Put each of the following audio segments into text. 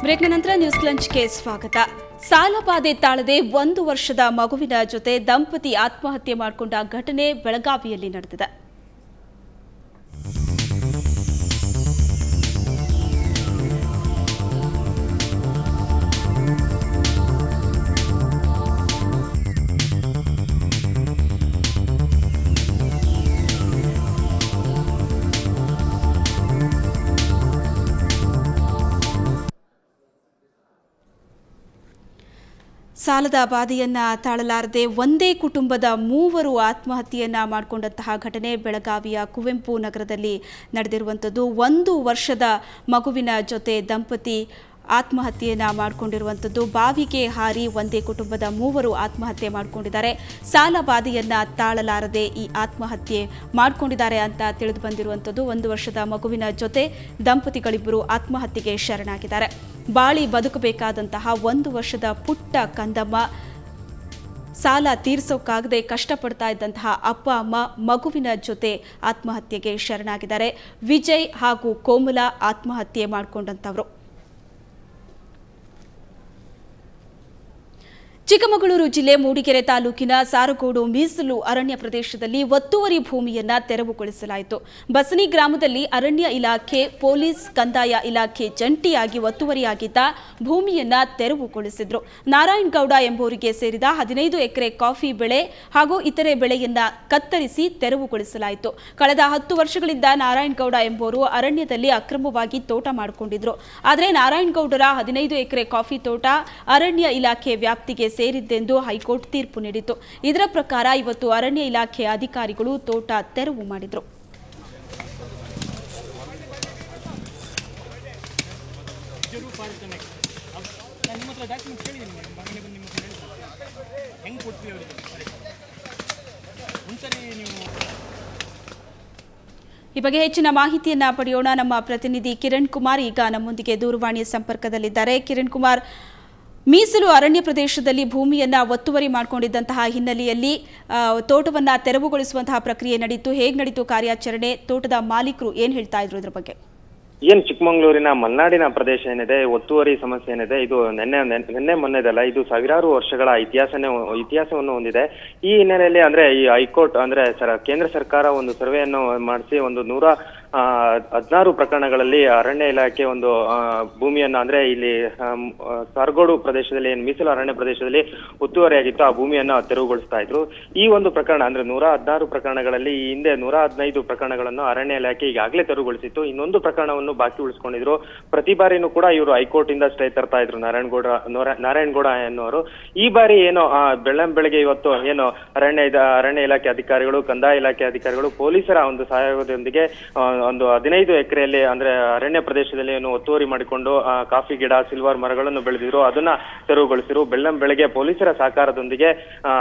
ಬ್ರೇಕ್ನ ನಂತರ ನ್ಯೂಸ್ ಲಂಚ್ಗೆ ಸ್ವಾಗತ. ಸಾಲಬಾಧೆ ತಾಳದೆ 1 ವರ್ಷದ ಮಗುವಿನ ಜೊತೆ ದಂಪತಿ ಆತ್ಮಹತ್ಯೆ ಮಾಡಿಕೊಂಡ ಘಟನೆ ಬೆಳಗಾವಿಯಲ್ಲಿ ನಡೆದಿದೆ. ಸಾಲದ ಬಾಧೆಯನ್ನ ತಾಳಲಾರದೆ ಒಂದೇ ಕುಟುಂಬದ 3 ಆತ್ಮಹತ್ಯೆಯನ್ನ ಮಾಡಿಕೊಂಡಂತಹ ಘಟನೆ ಬೆಳಗಾವಿಯ ಕುವೆಂಪು ನಗರದಲ್ಲಿ ನಡೆದಿರುವಂಥದ್ದು. 1 ವರ್ಷದ ಮಗುವಿನ ಜೊತೆ ದಂಪತಿ ಆತ್ಮಹತ್ಯೆಯನ್ನ ಮಾಡಿಕೊಂಡಿರುವಂಥದ್ದು. ಬಾವಿಗೆ ಹಾರಿ ಒಂದೇ ಕುಟುಂಬದ 3 ಆತ್ಮಹತ್ಯೆ ಮಾಡಿಕೊಂಡಿದ್ದಾರೆ. ಸಾಲ ಬಾಧೆಯನ್ನ ತಾಳಲಾರದೆ ಈ ಆತ್ಮಹತ್ಯೆ ಮಾಡಿಕೊಂಡಿದ್ದಾರೆ ಅಂತ ತಿಳಿದು ಬಂದಿರುವಂಥದ್ದು. 1 ವರ್ಷದ ಮಗುವಿನ ಜೊತೆ ದಂಪತಿಗಳಿಬ್ಬರು ಆತ್ಮಹತ್ಯೆಗೆ ಶರಣಾಗಿದ್ದಾರೆ. ಬಾಳಿ ಬದುಕಬೇಕಾದಂತಹ 1 ವರ್ಷದ ಪುಟ್ಟ ಕಂದಮ್ಮ ಸಾಲ ತೀರಿಸೋಕ್ಕಾಗದೆ ಕಷ್ಟಪಡ್ತಾ ಇದ್ದಂತಹ ಅಪ್ಪ ಅಮ್ಮ ಮಗುವಿನ ಜೊತೆ ಆತ್ಮಹತ್ಯೆಗೆ ಶರಣಾಗಿದ್ದಾರೆ. ವಿಜಯ್ ಹಾಗೂ ಕೋಮಲ ಆತ್ಮಹತ್ಯೆ ಮಾಡಿಕೊಂಡಂಥವರು. ಚಿಕ್ಕಮಗಳೂರು ಜಿಲ್ಲೆ ಮೂಡಿಗೆರೆ ತಾಲೂಕಿನ ಸಾರಗೋಡು ಮೀಸಲು ಅರಣ್ಯ ಪ್ರದೇಶದಲ್ಲಿ ಒತ್ತುವರಿ ಭೂಮಿಯನ್ನ ತೆರವುಗೊಳಿಸಲಾಯಿತು. ಬಸನಿ ಗ್ರಾಮದಲ್ಲಿ ಅರಣ್ಯ ಇಲಾಖೆ, ಪೊಲೀಸ್, ಕಂದಾಯ ಇಲಾಖೆ ಜಂಟಿಯಾಗಿ ಒತ್ತುವರಿಯಾಗಿದ್ದ ಭೂಮಿಯನ್ನ ತೆರವುಗೊಳಿಸಿದ್ರು. ನಾರಾಯಣಗೌಡ ಎಂಬುವರಿಗೆ ಸೇರಿದ 15 ಎಕರೆ ಕಾಫಿ ಬೆಳೆ ಹಾಗೂ ಇತರೆ ಬೆಳೆಯನ್ನ ಕತ್ತರಿಸಿ ತೆರವುಗೊಳಿಸಲಾಯಿತು. ಕಳೆದ 10 ವರ್ಷಗಳಿಂದ ನಾರಾಯಣಗೌಡ ಎಂಬುವರು ಅರಣ್ಯದಲ್ಲಿ ಅಕ್ರಮವಾಗಿ ತೋಟ ಮಾಡಿಕೊಂಡಿದ್ರು. ಆದರೆ ನಾರಾಯಣಗೌಡರ 15 ಎಕರೆ ಕಾಫಿ ತೋಟ ಅರಣ್ಯ ಇಲಾಖೆ ವ್ಯಾಪ್ತಿಗೆ ಸೇರಿದ್ದೆಂದು ಹೈಕೋರ್ಟ್ ತೀರ್ಪು ನೀಡಿತು. ಇದರ ಪ್ರಕಾರ ಇವತ್ತು ಅರಣ್ಯ ಇಲಾಖೆ ಅಧಿಕಾರಿಗಳು ತೋಟ ತೆರವು ಮಾಡಿದರು. ಈ ಬಗ್ಗೆ ಹೆಚ್ಚಿನ ಮಾಹಿತಿಯನ್ನ ಪಡೆಯೋಣ. ನಮ್ಮ ಪ್ರತಿನಿಧಿ ಕಿರಣ್ ಕುಮಾರ್ ಈಗ ನಮ್ಮೊಂದಿಗೆ ದೂರವಾಣಿ ಸಂಪರ್ಕದಲ್ಲಿದ್ದಾರೆ. ಕಿರಣ್ ಕುಮಾರ್, ಮೀಸಲು ಅರಣ್ಯ ಪ್ರದೇಶದಲ್ಲಿ ಭೂಮಿಯನ್ನ ಒತ್ತುವರಿ ಮಾಡಿಕೊಂಡಿದ್ದಂತಹ ಹಿನ್ನೆಲೆಯಲ್ಲಿ ತೋಟವನ್ನ ತೆರವುಗೊಳಿಸುವಂತಹ ಪ್ರಕ್ರಿಯೆ ನಡೆಯಿತು. ಹೇಗೆ ನಡೀತು ಕಾರ್ಯಾಚರಣೆ? ತೋಟದ ಮಾಲೀಕರು ಏನ್ ಹೇಳ್ತಾ ಇದ್ರು ಇದ್ರ ಬಗ್ಗೆ? ಚಿಕ್ಕಮಗಳೂರಿನ ಮಲೆನಾಡಿನ ಪ್ರದೇಶ ಏನಿದೆ, ಒತ್ತುವರಿ ಸಮಸ್ಯೆ ಏನಿದೆ, ಇದು ನಿನ್ನೆ ಮೊನ್ನೆದಲ್ಲ, ಇದು ಸಾವಿರಾರು ವರ್ಷಗಳ ಇತಿಹಾಸವನ್ನು ಹೊಂದಿದೆ. ಈ ಹಿನ್ನೆಲೆಯಲ್ಲಿ ಅಂದ್ರೆ ಈ ಹೈಕೋರ್ಟ್ ಅಂದ್ರೆ ಕೇಂದ್ರ ಸರ್ಕಾರ ಒಂದು ಸರ್ವೆಯನ್ನು ಮಾಡಿಸಿ ಒಂದು 116 ಪ್ರಕರಣಗಳಲ್ಲಿ ಅರಣ್ಯ ಇಲಾಖೆ ಒಂದು ಭೂಮಿಯನ್ನ ಅಂದ್ರೆ ಇಲ್ಲಿ ಸಾರಗೋಡು ಪ್ರದೇಶದಲ್ಲಿ ಮೀಸಲು ಅರಣ್ಯ ಪ್ರದೇಶದಲ್ಲಿ ಒತ್ತುವರಿಯಾಗಿತ್ತು, ಆ ಭೂಮಿಯನ್ನ ತೆರವುಗೊಳಿಸ್ತಾ ಇದ್ರು. ಈ ಒಂದು ಪ್ರಕರಣ ಅಂದ್ರೆ 116 ಪ್ರಕರಣಗಳಲ್ಲಿ ಈ ಹಿಂದೆ 115 ಪ್ರಕರಣಗಳನ್ನು ಅರಣ್ಯ ಇಲಾಖೆ ಈಗಾಗಲೇ ತೆರವುಗೊಳಿಸಿತ್ತು. ಇನ್ನೊಂದು ಪ್ರಕರಣವನ್ನು ಬಾಕಿ ಉಳಿಸ್ಕೊಂಡಿದ್ರು. ಪ್ರತಿ ಬಾರಿನೂ ಕೂಡ ಇವರು ಹೈಕೋರ್ಟ್ ಇಂದ ಸ್ಟೇ ತರ್ತಾ ಇದ್ರು ನಾರಾಯಣಗೌಡ ಎನ್ನುವರು. ಈ ಬಾರಿ ಏನು ಬೆಳಗ್ಗೆ ಇವತ್ತು ಏನು ಅರಣ್ಯ ಇಲಾಖೆ ಅಧಿಕಾರಿಗಳು, ಕಂದಾಯ ಇಲಾಖೆ ಅಧಿಕಾರಿಗಳು, ಪೊಲೀಸರ ಒಂದು ಸಹಯೋಗದೊಂದಿಗೆ ಒಂದು 15 ಎಕರೆಯಲ್ಲಿ ಅಂದ್ರೆ ಅರಣ್ಯ ಪ್ರದೇಶದಲ್ಲಿ ಏನು ಒತ್ತುವರಿ ಮಾಡಿಕೊಂಡು ಕಾಫಿ ಗಿಡ, ಸಿಲ್ವರ್ ಮರಗಳನ್ನು ಬೆಳೆದಿದ್ರು, ಅದನ್ನ ತೆರವುಗೊಳಿಸಿರು. ಬೆಳಗ್ಗೆ ಪೊಲೀಸರ ಸಹಕಾರದೊಂದಿಗೆ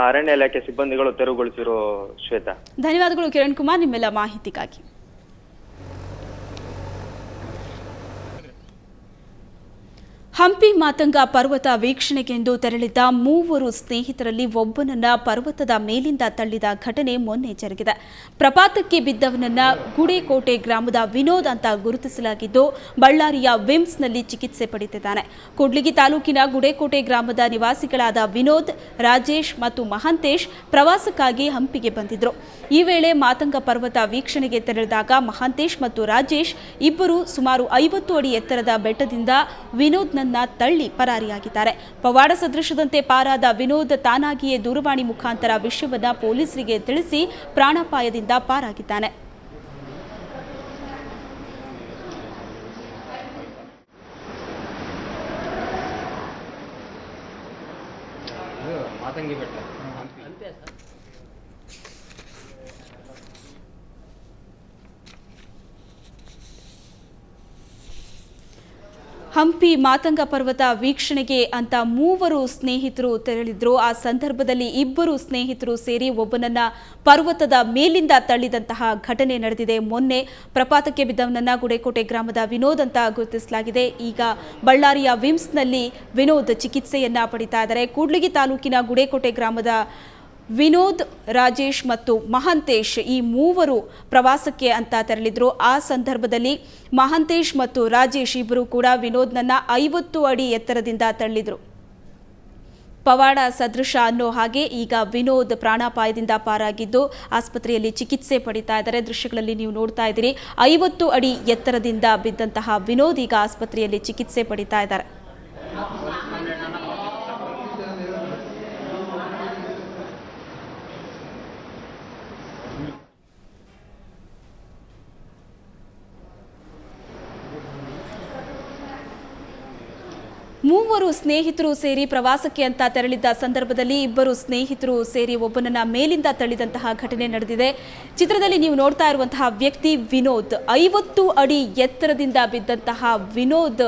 ಅರಣ್ಯ ಇಲಾಖೆ ಸಿಬ್ಬಂದಿಗಳು ತೆರವುಗೊಳಿಸಿರು. ಶ್ವೇತಾ, ಧನ್ಯವಾದಗಳು ಕಿರಣ್ ಕುಮಾರ್ ನಿಮ್ಮೆಲ್ಲ ಮಾಹಿತಿಗಾಗಿ. ಹಂಪಿ ಮಾತಂಗ ಪರ್ವತ ವೀಕ್ಷಣೆಗೆಂದು ತೆರಳಿದ್ದ 3 ಸ್ನೇಹಿತರಲ್ಲಿ ಒಬ್ಬನನ್ನ ಪರ್ವತದ ಮೇಲಿಂದ ತಳ್ಳಿದ ಘಟನೆ ಮೊನ್ನೆ ಜರುಗಿದೆ. ಪ್ರಪಾತಕ್ಕೆ ಬಿದ್ದವನನ್ನ ಗುಡೇಕೋಟೆ ಗ್ರಾಮದ ವಿನೋದ್ ಅಂತ ಗುರುತಿಸಲಾಗಿದ್ದು, ಬಳ್ಳಾರಿಯ ವಿಮ್ಸ್ನಲ್ಲಿ ಚಿಕಿತ್ಸೆ ಪಡೆದಿದ್ದಾನೆ. ಕೂಡ್ಲಿಗಿ ತಾಲೂಕಿನ ಗುಡೇಕೋಟೆ ಗ್ರಾಮದ ನಿವಾಸಿಗಳಾದ ವಿನೋದ್, ರಾಜೇಶ್ ಮತ್ತು ಮಹಾಂತೇಶ್ ಪ್ರವಾಸಕ್ಕಾಗಿ ಹಂಪಿಗೆ ಬಂದಿದ್ರು. ಈ ವೇಳೆ ಮಾತಂಗ ಪರ್ವತ ವೀಕ್ಷಣೆಗೆ ತೆರಳಿದಾಗ ಮಹಾಂತೇಶ್ ಮತ್ತು ರಾಜೇಶ್ ಇಬ್ಬರು ಸುಮಾರು 50 ಅಡಿ ಎತ್ತರದ ಬೆಟ್ಟದಿಂದ ವಿನೋದ್ ತಳ್ಳಿ ಪರಾರಿಯಾಗಿದ್ದಾರೆ. ಪವಾಡ ಸದೃಶದಂತೆ ಪಾರಾದ ವಿನೋದ್ ತಾನಾಗಿಯೇ ದೂರವಾಣಿ ಮುಖಾಂತರ ವಿಷಯವನ್ನ ಪೊಲೀಸರಿಗೆ ತಿಳಿಸಿ ಪ್ರಾಣಾಪಾಯದಿಂದ ಪಾರಾಗಿದ್ದಾನೆ. ಹಂಪಿ ಮಾತಂಗ ಪರ್ವತ ವೀಕ್ಷಣೆಗೆ ಅಂತ 3 ಸ್ನೇಹಿತರು ತೆರಳಿದ್ರು. ಆ ಸಂದರ್ಭದಲ್ಲಿ 2 ಸ್ನೇಹಿತರು ಸೇರಿ ಒಬ್ಬನನ್ನ ಪರ್ವತದ ಮೇಲಿಂದ ತಳ್ಳಿದಂತಹ ಘಟನೆ ನಡೆದಿದೆ. ಮೊನ್ನೆ ಪ್ರಪಾತಕ್ಕೆ ಬಿದ್ದವನನ್ನ ಗುಡೇಕೋಟೆ ಗ್ರಾಮದ ವಿನೋದ್ ಅಂತ ಗುರುತಿಸಲಾಗಿದೆ. ಈಗ ಬಳ್ಳಾರಿಯ ವಿಮ್ಸ್ನಲ್ಲಿ ವಿನೋದ್ ಚಿಕಿತ್ಸೆಯನ್ನ ಪಡಿತಾ ಇದ್ದಾರೆ. ಕೂಡ್ಲಿಗಿ ತಾಲೂಕಿನ ಗುಡೇಕೋಟೆ ಗ್ರಾಮದ ವಿನೋದ್, ರಾಜೇಶ್ ಮತ್ತು ಮಹಾಂತೇಶ್ ಈ ಮೂವರು ಪ್ರವಾಸಕ್ಕೆ ಅಂತ ತೆರಳಿದ್ರು. ಆ ಸಂದರ್ಭದಲ್ಲಿ ಮಹಾಂತೇಶ್ ಮತ್ತು ರಾಜೇಶ್ ಇಬ್ಬರು ಕೂಡ ವಿನೋದ್ನನ್ನ 50 ಅಡಿ ಎತ್ತರದಿಂದ ತಳ್ಳಿದ್ರು. ಪವಾಡ ಸದೃಶ ಅನ್ನೋ ಹಾಗೆ ಈಗ ವಿನೋದ್ ಪ್ರಾಣಾಪಾಯದಿಂದ ಪಾರಾಗಿದ್ದು ಆಸ್ಪತ್ರೆಯಲ್ಲಿ ಚಿಕಿತ್ಸೆ ಪಡಿತಾ ಇದ್ದಾರೆ. ದೃಶ್ಯಗಳಲ್ಲಿ ನೀವು ನೋಡ್ತಾ ಇದ್ದೀರಿ, 50 ಅಡಿ ಎತ್ತರದಿಂದ ಬಿದ್ದಂತಹ ವಿನೋದ್ ಈಗ ಆಸ್ಪತ್ರೆಯಲ್ಲಿ ಚಿಕಿತ್ಸೆ ಪಡಿತಾ ಇದ್ದಾರೆ. ಮೂವರು ಸ್ನೇಹಿತರು ಸೇರಿ ಪ್ರವಾಸಕ್ಕೆ ಅಂತ ತೆರಳಿದ್ದ ಸಂದರ್ಭದಲ್ಲಿ ಇಬ್ಬರು ಸ್ನೇಹಿತರು ಸೇರಿ ಒಬ್ಬನನ್ನ ಮೇಲಿಂದ ತಳ್ಳಿದಂತಹ ಘಟನೆ ನಡೆದಿದೆ. ಚಿತ್ರದಲ್ಲಿ ನೀವು ನೋಡ್ತಾ ಇರುವಂತಹ ವ್ಯಕ್ತಿ ವಿನೋದ್. 50 ಅಡಿ ಎತ್ತರದಿಂದ ಬಿದ್ದಂತಹ ವಿನೋದ್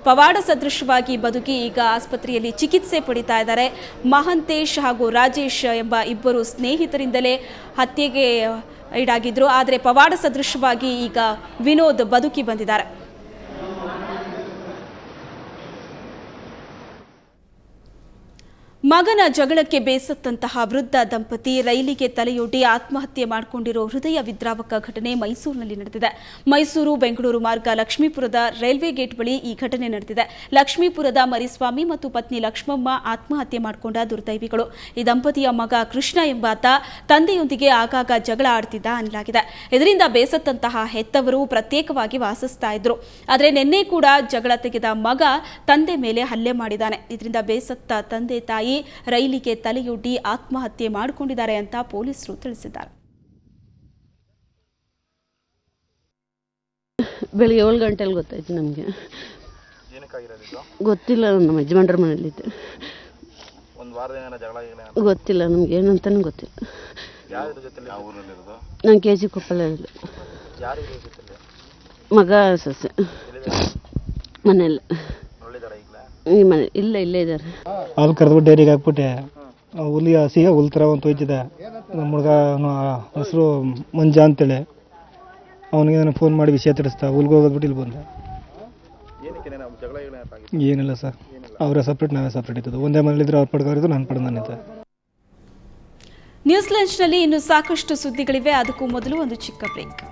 ಪವಾಡ ಸದೃಶವಾಗಿ ಬದುಕಿ ಈಗ ಆಸ್ಪತ್ರೆಯಲ್ಲಿ ಚಿಕಿತ್ಸೆ ಪಡಿತಾ ಇದ್ದಾರೆ. ಮಹಾಂತೇಶ್ ಹಾಗೂ ರಾಜೇಶ್ ಎಂಬ ಇಬ್ಬರು ಸ್ನೇಹಿತರಿಂದಲೇ ಹತ್ಯೆಗೆ ಈಡಾಗಿದ್ರು. ಆದರೆ ಪವಾಡ ಸದೃಶವಾಗಿ ಈಗ ವಿನೋದ್ ಬದುಕಿ ಬಂದಿದ್ದಾರೆ. ಮಗನ ಜಗಳಕ್ಕೆ ಬೇಸತ್ತಂತಹ ವೃದ್ಧ ದಂಪತಿ ರೈಲಿಗೆ ತಲೆಯೊಡ್ಡಿ ಆತ್ಮಹತ್ಯೆ ಮಾಡಿಕೊಂಡಿರೋ ಹೃದಯ ವಿದ್ರಾವಕ ಘಟನೆ ಮೈಸೂರಿನಲ್ಲಿ ನಡೆದಿದೆ. ಮೈಸೂರು ಬೆಂಗಳೂರು ಮಾರ್ಗ ಲಕ್ಷ್ಮೀಪುರದ ರೈಲ್ವೆ ಗೇಟ್ ಬಳಿ ಈ ಘಟನೆ ನಡೆದಿದೆ. ಲಕ್ಷ್ಮೀಪುರದ ಮರಿಸ್ವಾಮಿ ಮತ್ತು ಪತ್ನಿ ಲಕ್ಷ್ಮಮ್ಮ ಆತ್ಮಹತ್ಯೆ ಮಾಡಿಕೊಂಡ ದುರ್ದೈವಿಗಳು. ಈ ದಂಪತಿಯ ಮಗ ಕೃಷ್ಣ ಎಂಬಾತ ತಂದೆಯೊಂದಿಗೆ ಆಗಾಗ ಜಗಳ ಆಡ್ತಿದ್ದ ಅನ್ನಲಾಗಿದೆ. ಇದರಿಂದ ಬೇಸತ್ತಂತಹ ಹೆತ್ತವರು ಪ್ರತ್ಯೇಕವಾಗಿ ವಾಸಿಸ್ತಾ ಇದ್ರು. ಆದರೆ ನಿನ್ನೆ ಕೂಡ ಜಗಳ ತೆಗೆದ ಮಗ ತಂದೆ ಮೇಲೆ ಹಲ್ಲೆ ಮಾಡಿದ್ದಾನೆ. ಇದರಿಂದ ಬೇಸತ್ತ ತಂದೆ ತಾಯಿ ರೈಲಿಗೆ ತಲೆಯೊಡ್ಡಿ ಆತ್ಮಹತ್ಯೆ ಮಾಡಿಕೊಂಡಿದ್ದಾರೆ ಅಂತ ಪೊಲೀಸರು ತಿಳಿಸಿದ್ದಾರೆ. ಬೆಳಿಗ್ಗೆ 7 ಗಂಟೆಲಿ ಗೊತ್ತಾಯ್ತು ನಮಗೆ. ಗೊತ್ತಿಲ್ಲ, ನಮ್ಮ ಯಜಮಾನ್ರ ಮನೇಲಿದ್ದೆ. ಗೊತ್ತಿಲ್ಲ ನಮ್ಗೆ ಏನಂತಾನು ಗೊತ್ತಿಲ್ಲ. ನಾನು KG ಕೊಪ್ಪಳಲ್ಲಿ. ಮಗ ಸೊಸೆ ಮನೆಯಲ್ಲ. ಈ ಮನೆ ಇಲ್ಲೇ ಇದ್ದಾರೆ. ಹಾಲು ಕರೆದ್ಬಿಟ್ಟು ಡೈರಿಗೆ ಹಾಕ್ಬಿಟ್ಟೆ. ಹುಲಿಗೆ ಹಸಿಗೆ ಹುಲ್ ಥರ ಒಂದು ತೊಯ್ತಿದ್ದೆ. ನಮ್ಮ ಹುಡುಗ ಹೆಸರು ಮಂಜ ಅಂತೇಳಿ, ಅವನಿಗೆ ನಾನು ಫೋನ್ ಮಾಡಿ ವಿಷಯ ತಿಳಿಸ್ತಾ ಹುಲ್ಗೆ ಹೋಗೋದ್ಬಿಟ್ಟು ಇಲ್ಲಿ ಬಂದೆ. ಏನಿಲ್ಲ ಸರ್, ಅವರೇ ಸಪ್ರೇಟ್ ನಾವೇ ಸಪ್ರೇಟ್ ಇದ್ದದ್ದು. ಒಂದೇ ಮನೇಲಿದ್ರೆ ಅವ್ರ ಪಡ್ಕೋರಿದ್ದು ನಾನು ಪಡೆದು ನಾನಿದ್ದೆ. ನ್ಯೂಸ್ ಲಂಚ್ನಲ್ಲಿ ಇನ್ನು ಸಾಕಷ್ಟು ಸುದ್ದಿಗಳಿವೆ. ಅದಕ್ಕೂ ಮೊದಲು ಒಂದು ಚಿಕ್ಕ ಬ್ರೇಕ್.